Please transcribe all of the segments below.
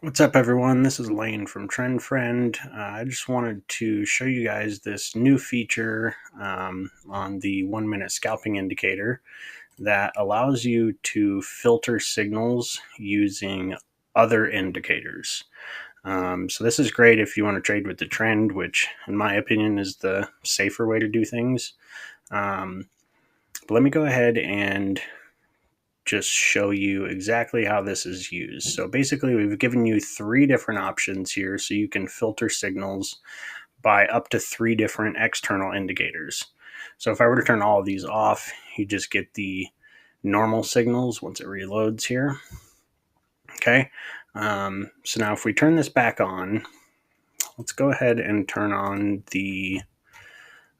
What's up, everyone? This is Lane from Trend Friend. I just wanted to show you guys this new feature on the 1 minute scalping indicator that allows you to filter signals using other indicators. So this is great if you want to trade with the trend, which in my opinion is the safer way to do things. But let me go ahead and just show you exactly how this is used. So basically, we've given you three different options here so you can filter signals by up to three different external indicators. So if I were to turn all of these off, you just get the normal signals once it reloads here. Okay, so now if we turn this back on, let's go ahead and turn on the,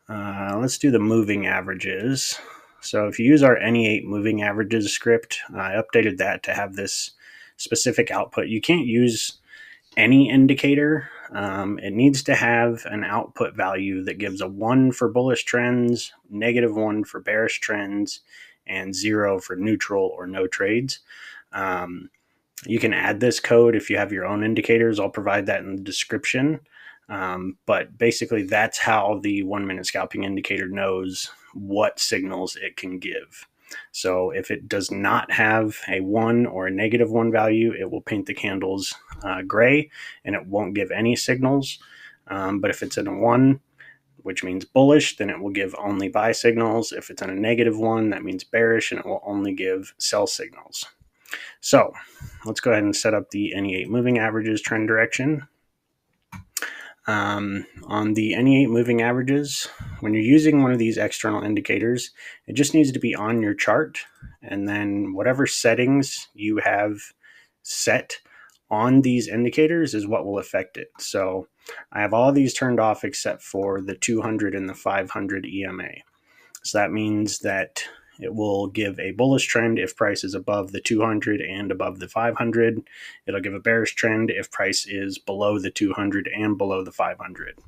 let's do the moving averages. So if you use our any 8 moving averages script, I updated that to have this specific output. You can't use any indicator. It needs to have an output value that gives a 1 for bullish trends, -1 for bearish trends, and 0 for neutral or no trades. You can add this code if you have your own indicators. I'll provide that in the description. But basically, that's how the 1 minute scalping indicator knows what signals it can give. So if it does not have a 1 or a -1 value, it will paint the candles gray and it won't give any signals. But if it's in a 1, which means bullish, then it will give only buy signals. If it's in a -1, that means bearish, and it will only give sell signals. So let's go ahead and set up the any 8 moving averages trend direction. On the any 8 moving averages, when you're using one of these external indicators, it just needs to be on your chart, and then whatever settings you have set on these indicators is what will affect it. So I have all these turned off except for the 200 and the 500 EMA. So that means that it will give a bullish trend if price is above the 200 and above the 500. It'll give a bearish trend if price is below the 200 and below the 500.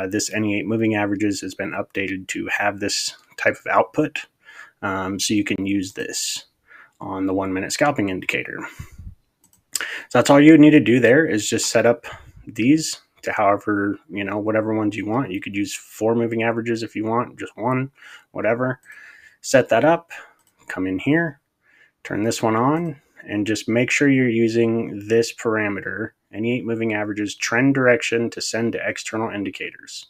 This any 8 moving averages has been updated to have this type of output, so you can use this on the 1 minute scalping indicator. So that's all you need to do there is just set up these to however, whatever ones you want. You could use 4 moving averages if you want, just one, whatever. Set that up, come in here, turn this one on, and just make sure you're using this parameter, any 8 moving averages trend direction to send to external indicators.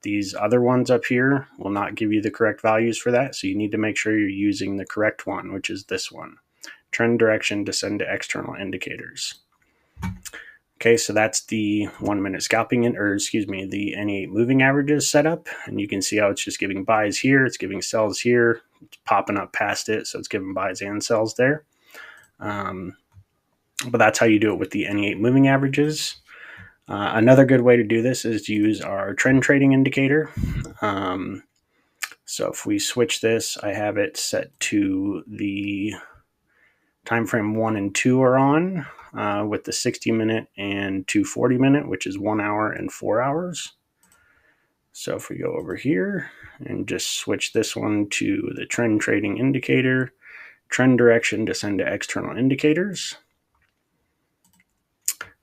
These other ones up here will not give you the correct values for that, so you need to make sure you're using the correct one, which is this one, trend direction to send to external indicators. Okay, so that's the 1 minute scalping, the any 8 moving averages setup, and you can see how it's just giving buys here, it's giving sells here, it's popping up past it, so it's giving buys and sells there. But that's how you do it with the any 8 moving averages. Another good way to do this is to use our trend trading indicator. So if we switch this, I have it set to the time frame 1 and 2 are on. With the 60-minute and 240-minute, which is 1 hour and 4 hours. So if we go over here and just switch this one to the trend trading indicator, trend direction to send to external indicators,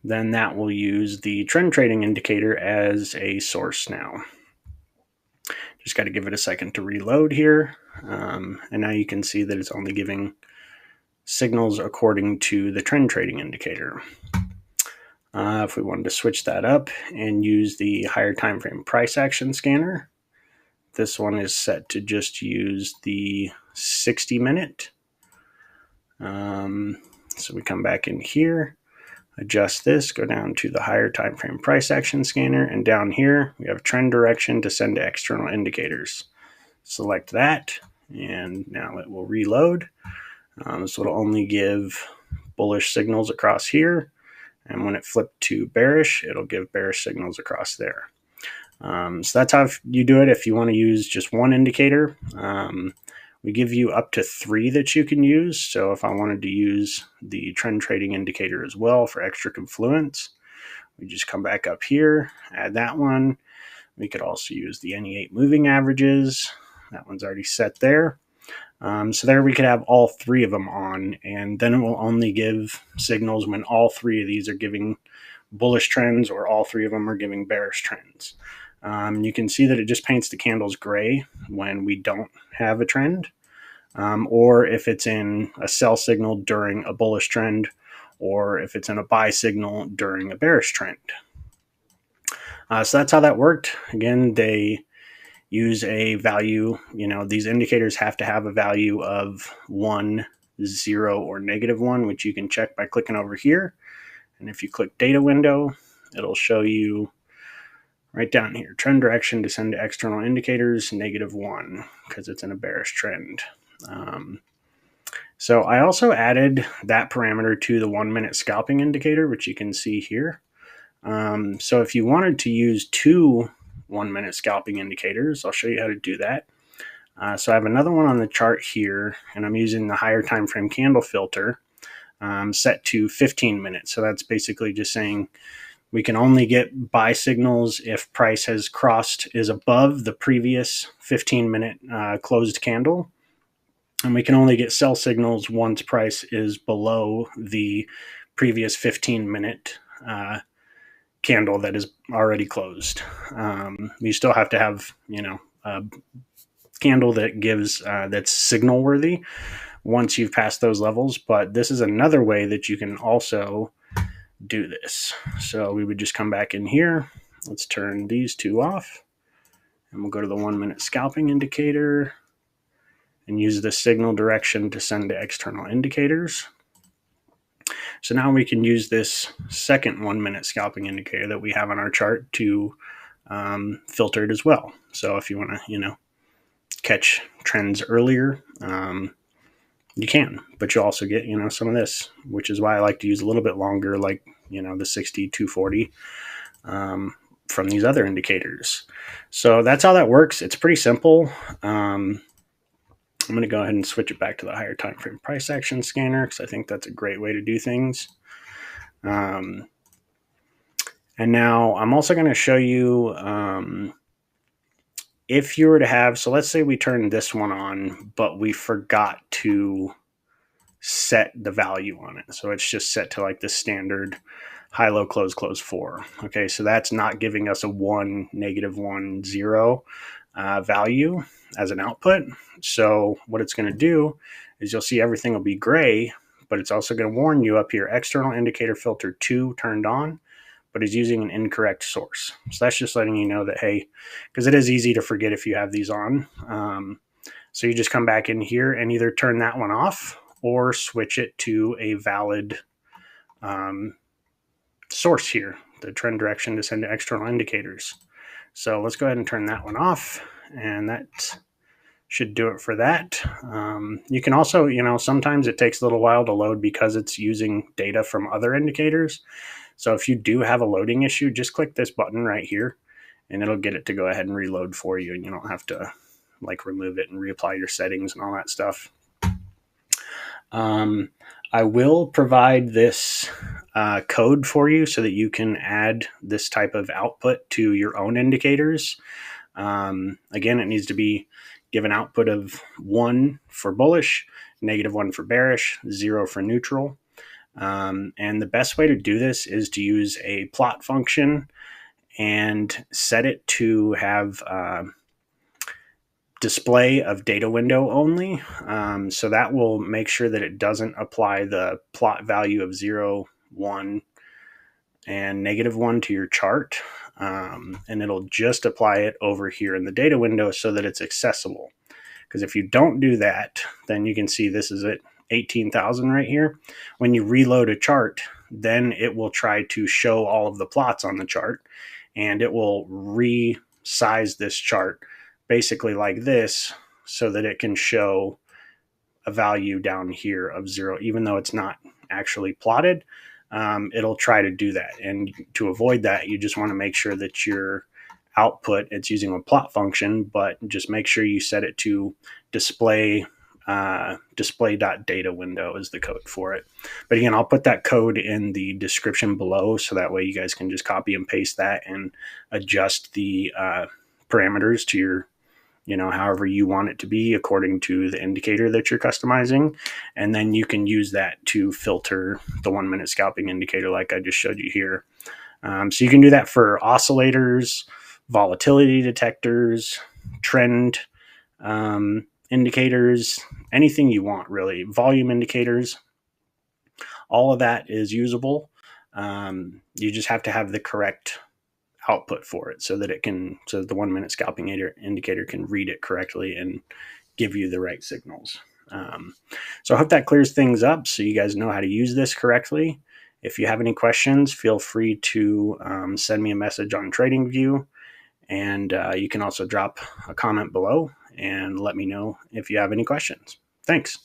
then that will use the trend trading indicator as a source now. Just got to give it a second to reload here. And now you can see that it's only giving signals according to the trend trading indicator. If we wanted to switch that up and use the higher time frame price action scanner, this one is set to just use the 60-minute. So we come back in here, adjust this, go down to the higher time frame price action scanner, and down here we have trend direction to send to external indicators. Select that, and now it will reload. So it'll only give bullish signals across here, and when it flipped to bearish, it'll give bearish signals across there. So that's how you do it if you want to use just one indicator. We give you up to 3 that you can use. So if I wanted to use the trend trading indicator as well for extra confluence, we just come back up here, add that one. We could also use the any 8 moving averages. That one's already set there. So there we could have all three of them on, and then it will only give signals when all three of these are giving bullish trends or all three of them are giving bearish trends. You can see that it just paints the candles gray when we don't have a trend, or if it's in a sell signal during a bullish trend, or if it's in a buy signal during a bearish trend. So that's how that worked. Again, they use a value, these indicators have to have a value of 1, 0, or -1, which you can check by clicking over here. And if you click data window, it'll show you right down here, trend direction to send to external indicators, -1, because it's in a bearish trend. So I also added that parameter to the 1-minute scalping indicator, which you can see here. So if you wanted to use 2 1-minute scalping indicators, I'll show you how to do that. So I have another one on the chart here, and I'm using the higher time frame candle filter set to 15 minutes. So that's basically just saying we can only get buy signals if price is above the previous 15-minute closed candle. And we can only get sell signals once price is below the previous 15-minute candle that is already closed. You still have to have, a candle that gives that's signal worthy once you've passed those levels. But this is another way that you can also do this. So we would just come back in here. Let's turn these two off, and we'll go to the 1-minute scalping indicator and use the signal direction to send to external indicators. So now we can use this second 1-minute scalping indicator that we have on our chart to filter it as well. So if you want to, catch trends earlier, you can, but you also get, some of this, which is why I like to use a little bit longer, like, the 60, 240 from these other indicators. So that's how that works. It's pretty simple. I'm going to go ahead and switch it back to the higher time frame price action scanner because I think that's a great way to do things. And now I'm also going to show you if you were to have, so let's say we turned this one on, but we forgot to set the value on it. So it's just set to like the standard high, low, close, close 4. Okay, so that's not giving us a 1, -1, 0 value as an output. So what it's going to do is you'll see everything will be gray, but it's also going to warn you up here, external indicator filter 2 turned on, but is using an incorrect source. So that's just letting you know that, hey, because it is easy to forget if you have these on. So you just come back in here and either turn that one off or switch it to a valid source here, the trend direction to send to external indicators. So let's go ahead and turn that one off, and that should do it for that. You can also, sometimes it takes a little while to load because it's using data from other indicators. So if you do have a loading issue, just click this button right here, and it'll get it to go ahead and reload for you, and you don't have to like remove it and reapply your settings and all that stuff. I will provide this code for you so that you can add this type of output to your own indicators. Again, it needs to be given output of 1 for bullish, -1 for bearish, 0 for neutral. And the best way to do this is to use a plot function and set it to have display of data window only. So that will make sure that it doesn't apply the plot value of 0, 1, and -1 to your chart. And it'll just apply it over here in the data window so that it's accessible. Because if you don't do that, then you can see this is at 18,000 right here. When you reload a chart, then it will try to show all of the plots on the chart, and it will resize this chart basically like this so that it can show a value down here of 0, even though it's not actually plotted. It'll try to do that. And to avoid that, you just want to make sure that your output, it's using a plot function, but just make sure you set it to display display.data window is the code for it. But again, I'll put that code in the description below, so that way you guys can just copy and paste that and adjust the parameters to your however you want it to be according to the indicator that you're customizing. And then you can use that to filter the 1 minute scalping indicator like I just showed you here. So you can do that for oscillators, volatility detectors, trend indicators, anything you want really, volume indicators. All of that is usable. You just have to have the correct output for it so that the 1 minute scalping indicator can read it correctly and give you the right signals. So I hope that clears things up so you guys know how to use this correctly. If you have any questions, feel free to send me a message on TradingView, and you can also drop a comment below and let me know if you have any questions. Thanks.